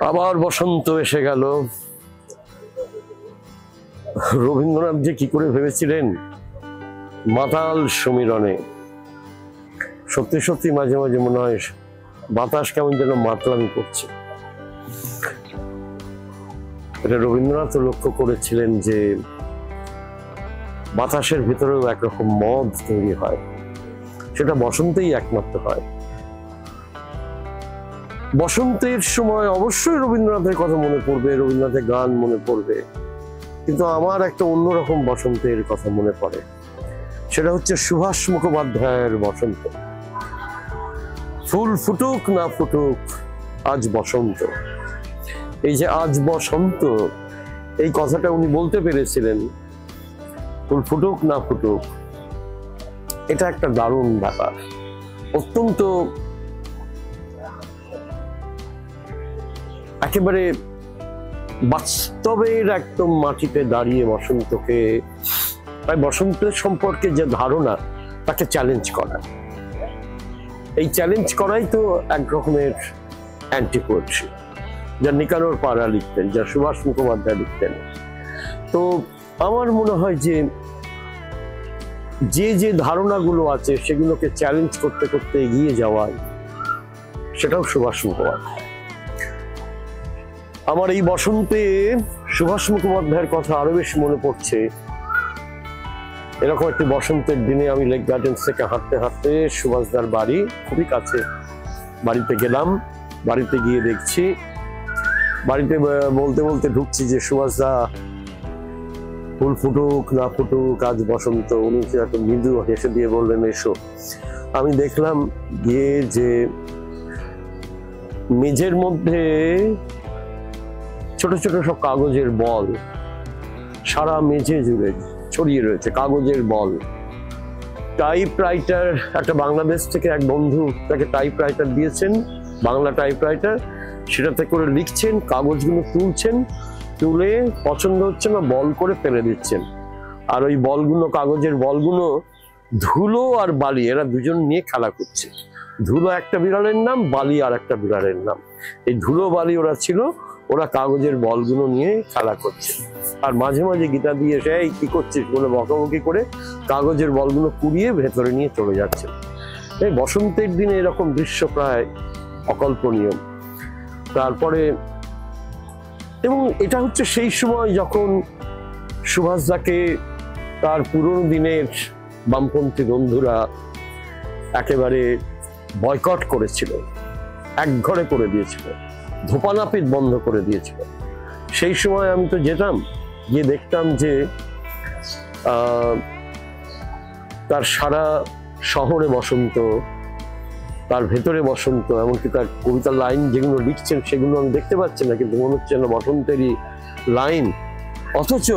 আবার বসন্ত এসে গেল। রবীন্দ্রনাথ যে কি করে ভেবেছিলেন মাতাল সমীরণে, সত্যি সত্যি মাঝে মাঝে মনে হয় বাতাস কেমন যেন মাতলামি করছে। এটা রবীন্দ্রনাথ লক্ষ্য করেছিলেন যে বাতাসের ভিতরেও একরকম মদ তৈরি হয়, সেটা বসন্তেই একমাত্র হয়। বসন্তের সময় অবশ্যই রবীন্দ্রনাথের কথা মনে পড়বে, রবীন্দ্রনাথের গান মনে পড়বে, কিন্তু আমার একটা অন্যরকম বসন্তের কথা মনে পড়ে। সেটা হচ্ছে সুভাষ মুখোপাধ্যায়ের বসন্ত। ফুল ফুটুক না ফুটুক আজ বসন্ত। এই যে আজ বসন্ত, এই কথাটা উনি বলতে পেরেছিলেন, ফুল ফুটুক না ফুটুক, এটা একটা দারুণ ব্যাপার। অত্যন্ত একেবারে বাস্তবের একদম মাটিতে দাঁড়িয়ে বসন্তকে, তাই বসন্তের সম্পর্কে যে ধারণা তাকে চ্যালেঞ্জ করা, এই চ্যালেঞ্জ করাই তো এক রকমের অ্যান্টি পোয়েট্রি, যা নিকানোর পাড়া লিখতেন, যা সুভাষ মুখোপাধ্যায় লিখতেন। তো আমার মনে হয় যে যে যে ধারণাগুলো আছে সেগুলোকে চ্যালেঞ্জ করতে করতে এগিয়ে যাওয়া, সেটাও সুভাষ মুখোপাধ্যায়। আমার এই বসন্তে সুভাষ মুখোপাধ্যায়ের কথা আরো বেশি মনে পড়ছে। এরকম একটি বসন্তের দিনে আমি লেক গার্ডেন্স থেকে হাঁটতে হাঁটতে সুভাষদার বাড়ি খুবই কাছে, বাড়িতে গেলাম। বাড়িতে গিয়ে দেখছি, বাড়িতে বলতে বলতে ঢুকছি যে সুভাষদা ফুল ফুটুক না ফুটুক আজ বসন্ত। উনি একটা মৃদু হেসে দিয়ে বললেন এসো। আমি দেখলাম গিয়ে যে মেঝের মধ্যে ছোট ছোট সব কাগজের বল সারা মেঝে জুড়ে ছড়িয়ে রয়েছে, কাগজের বল। টাইপরাইটার, একটা বাংলাদেশ থেকে এক বন্ধু তাকে টাইপরাইটার দিয়েছেন, বাংলা টাইপরাইটার, সেটাতে করে লিখছেন, কাগজগুলো তুলছেন, তুলে পছন্দ হচ্ছে না বল করে ফেলে দিচ্ছেন। আর ওই বলগুলো, কাগজের বলগুলো ধুলো আর বালি, এরা দুজন নিয়ে খেলা করছে। ধুলো একটা বিড়ালের নাম, বালি আর একটা বিড়ালের নাম। এই ধুলো বালি ওরা ছিল, ওরা কাগজের বলগুলো নিয়ে খেলা করছে। আর মাঝে মাঝে গীতা দিয়ে এসে এই কি করছিস বলে বকাবকি করে কাগজের বলগুলো কুড়িয়ে ভেতরে নিয়ে চলে যাচ্ছে। এই বসন্তের দিনে এরকম দৃশ্য প্রায় অকল্পনীয়। তারপরে, এবং এটা হচ্ছে সেই সময় যখন সুভাষদাকে তার পুরনো দিনের বামপন্থী বন্ধুরা একেবারে বয়কট করেছিল, একঘরে করে দিয়েছিল, ধোপানাপিট বন্ধ করে দিয়েছিল। সেই সময় আমি তো যেতাম, গিয়ে দেখতাম যে তার সারা শহরে বসন্ত, তার ভেতরে বসন্ত, এমনকি তার কবিতার লাইন যেগুলো লিখছেন সেগুলো আমি দেখতে পাচ্ছি না, কিন্তু মনে হচ্ছে না বসন্তেরই লাইন। অথচ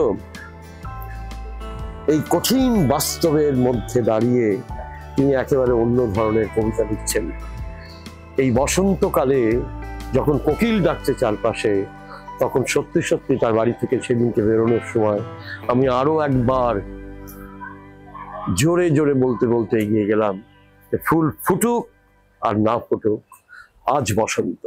এই কঠিন বাস্তবের মধ্যে দাঁড়িয়ে তিনি একেবারে অন্য ধরনের কবিতা লিখছেন। এই বসন্তকালে যখন কোকিল ডাকছে চারপাশে, তখন সত্যি সত্যি তার বাড়ি থেকে সেদিনকে বেরোনোর সময় আমি আরো একবার জোরে জোরে বলতে বলতে এগিয়ে গেলাম, ফুল ফুটুক আর না ফুটুক আজ বসন্ত।